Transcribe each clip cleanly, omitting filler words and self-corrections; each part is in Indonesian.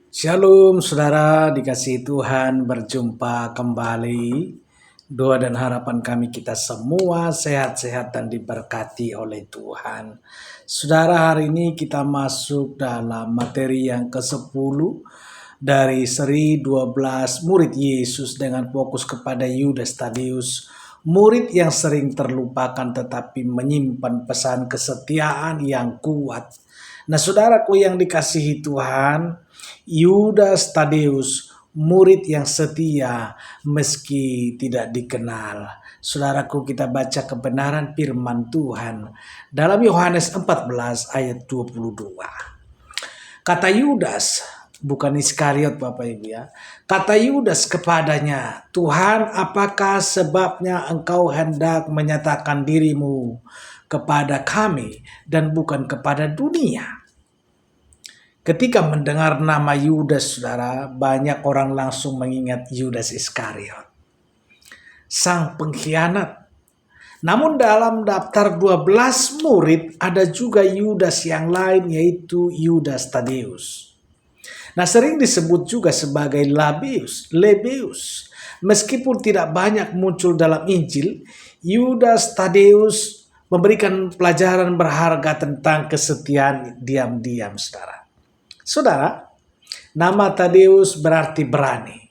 Shalom saudara, dikasihi Tuhan, berjumpa kembali. Doa dan harapan kami kita semua sehat-sehat dan diberkati oleh Tuhan. Saudara, hari ini kita masuk dalam materi yang ke-10 dari seri 12 murid Yesus dengan fokus kepada Yudas Thadeus, murid yang sering terlupakan tetapi menyimpan pesan kesetiaan yang kuat. Nah, saudaraku yang dikasihi Tuhan, Yudas Thadeus, murid yang setia meski tidak dikenal. Saudaraku, kita baca kebenaran firman Tuhan dalam Yohanes 14 ayat 22. Kata Yudas, bukan Iskariot Bapak Ibu ya. Kata Yudas kepadanya, "Tuhan, apakah sebabnya engkau hendak menyatakan dirimu kepada kami dan bukan kepada dunia?" Ketika mendengar nama Yudas, saudara, banyak orang langsung mengingat Yudas Iskariot, sang pengkhianat. Namun dalam daftar 12 murid ada juga Yudas yang lain, yaitu Yudas Thadeus. Nah, sering disebut juga sebagai Lebeus. Meskipun tidak banyak muncul dalam Injil, Yudas Thadeus memberikan pelajaran berharga tentang kesetiaan diam-diam, saudara. Saudara, nama Thadeus berarti berani.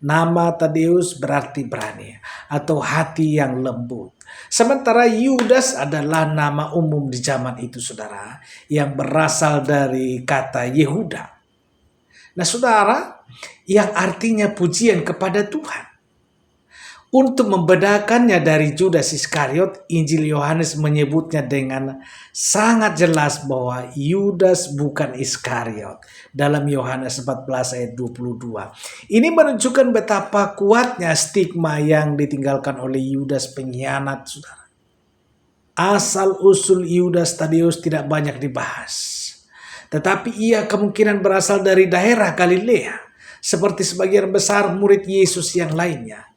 Nama Thadeus berarti berani atau hati yang lembut. Sementara Yudas adalah nama umum di zaman itu, saudara, yang berasal dari kata Yehuda. Nah, saudara, yang artinya pujian kepada Tuhan. Untuk membedakannya dari Judas Iskariot, Injil Yohanes menyebutnya dengan sangat jelas bahwa Yudas bukan Iskariot. Dalam Yohanes 14 ayat 22. Ini menunjukkan betapa kuatnya stigma yang ditinggalkan oleh Yudas pengkhianat, saudara. Asal-usul Yudas Thadeus tidak banyak dibahas. Tetapi ia kemungkinan berasal dari daerah Galilea, seperti sebagian besar murid Yesus yang lainnya.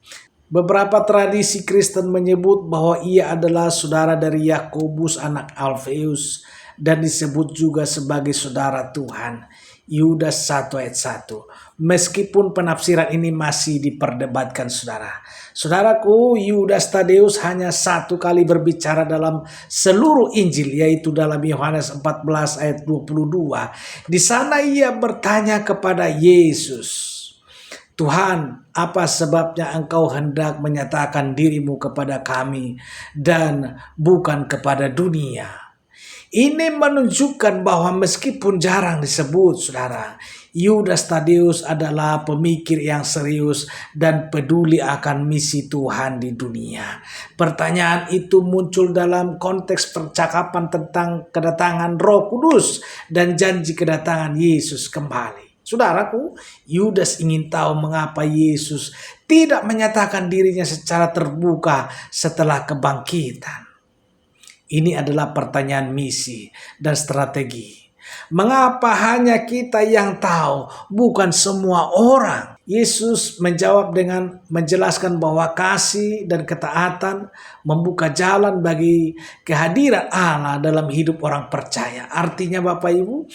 Beberapa tradisi Kristen menyebut bahwa ia adalah saudara dari Yakobus anak Alfeus dan disebut juga sebagai saudara Tuhan. Yudas 1 ayat 1. Meskipun penafsiran ini masih diperdebatkan, saudara. Saudaraku, Yudas Thadeus hanya satu kali berbicara dalam seluruh Injil, yaitu dalam Yohanes 14 ayat 22. Di sana ia bertanya kepada Yesus, "Tuhan, apa sebabnya engkau hendak menyatakan dirimu kepada kami dan bukan kepada dunia?" Ini menunjukkan bahwa meskipun jarang disebut, saudara, Yudas Thadeus adalah pemikir yang serius dan peduli akan misi Tuhan di dunia. Pertanyaan itu muncul dalam konteks percakapan tentang kedatangan Roh Kudus dan janji kedatangan Yesus kembali. Saudaraku, Yudas ingin tahu mengapa Yesus tidak menyatakan dirinya secara terbuka setelah kebangkitan. Ini adalah pertanyaan misi dan strategi. Mengapa hanya kita yang tahu, bukan semua orang? Yesus menjawab dengan menjelaskan bahwa kasih dan ketaatan membuka jalan bagi kehadiran Allah dalam hidup orang percaya. Artinya Bapak Ibu,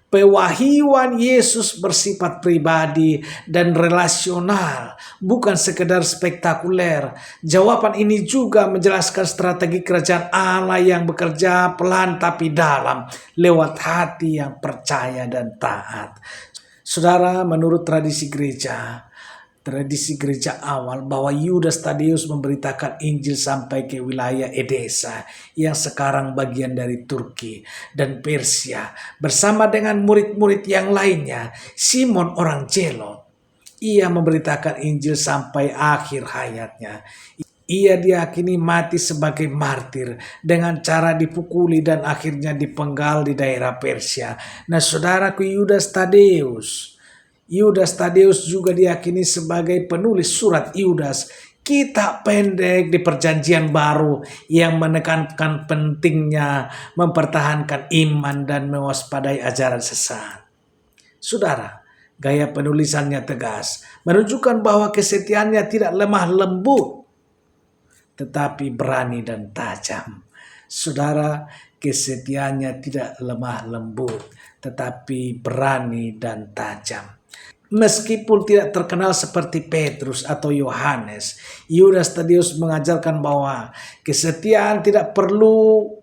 pewahyuan Yesus bersifat pribadi dan relasional, bukan sekedar spektakuler. Jawaban ini juga menjelaskan strategi kerajaan Allah yang bekerja pelan tapi dalam, lewat hati yang percaya dan taat. Saudara, menurut tradisi gereja awal, bahwa Yudas Thadeus memberitakan Injil sampai ke wilayah Edessa yang sekarang bagian dari Turki dan Persia bersama dengan murid-murid yang lainnya. Simon orang Zelot, ia memberitakan Injil sampai akhir hayatnya. Ia diyakini mati sebagai martir dengan cara dipukuli dan akhirnya dipenggal di daerah Persia. Nah, saudaraku, Yudas Thadeus juga diyakini sebagai penulis surat Yudas, kitab pendek di Perjanjian Baru yang menekankan pentingnya mempertahankan iman dan mewaspadai ajaran sesat. Saudara, gaya penulisannya tegas, menunjukkan bahwa kesetiaannya tidak lemah lembut, tetapi berani dan tajam. Saudara, kesetiaannya tidak lemah lembut, tetapi berani dan tajam. Meskipun tidak terkenal seperti Petrus atau Yohanes, Yudas Tadius mengajarkan bahwa kesetiaan tidak perlu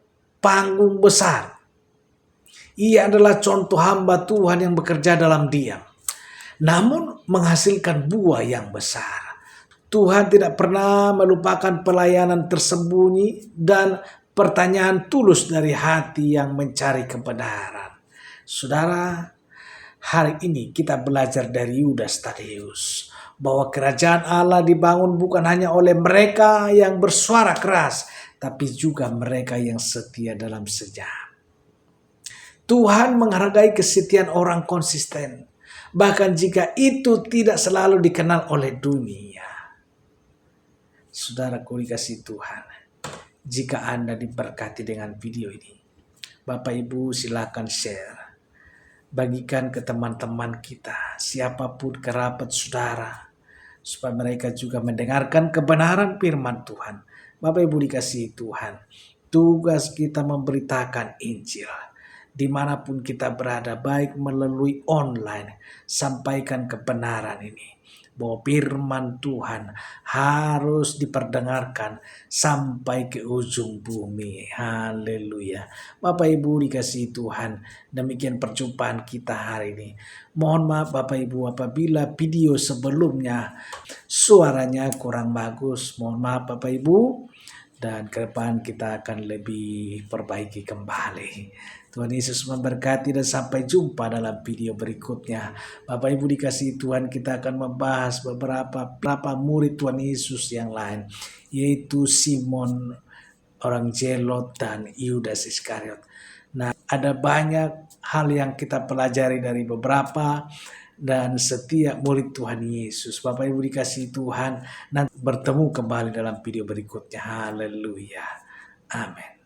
panggung besar. Ia adalah contoh hamba Tuhan yang bekerja dalam diam, namun menghasilkan buah yang besar. Tuhan tidak pernah melupakan pelayanan tersembunyi dan pertanyaan tulus dari hati yang mencari kebenaran. Saudara, hari ini kita belajar dari Yudas Tadeus bahwa kerajaan Allah dibangun bukan hanya oleh mereka yang bersuara keras, tapi juga mereka yang setia dalam senyap. Tuhan menghargai kesetiaan orang konsisten, bahkan jika itu tidak selalu dikenal oleh dunia. Saudaraku dikasihi Tuhan, jika Anda diberkati dengan video ini, Bapak Ibu silakan share. Bagikan ke teman-teman kita, siapapun kerabat saudara, supaya mereka juga mendengarkan kebenaran firman Tuhan. Bapak Ibu dikasihi Tuhan, tugas kita memberitakan Injil. Dimanapun kita berada, baik melalui online, sampaikan kebenaran ini. Bahwa firman Tuhan harus diperdengarkan sampai ke ujung bumi. Haleluya. Bapak Ibu dikasihi Tuhan, demikian perjumpaan kita hari ini. Mohon maaf Bapak Ibu apabila video sebelumnya suaranya kurang bagus. Mohon maaf Bapak Ibu, dan ke depan kita akan lebih perbaiki kembali. Tuhan Yesus memberkati dan sampai jumpa dalam video berikutnya. Bapak Ibu dikasihi Tuhan, kita akan membahas beberapa murid Tuhan Yesus yang lain, yaitu Simon orang Zelot dan Yudas Iskariot. Nah, ada banyak hal yang kita pelajari dari beberapa dan setiap murid Tuhan Yesus. Bapak Ibu dikasihi Tuhan, nanti bertemu kembali dalam video berikutnya. Haleluya. Amin.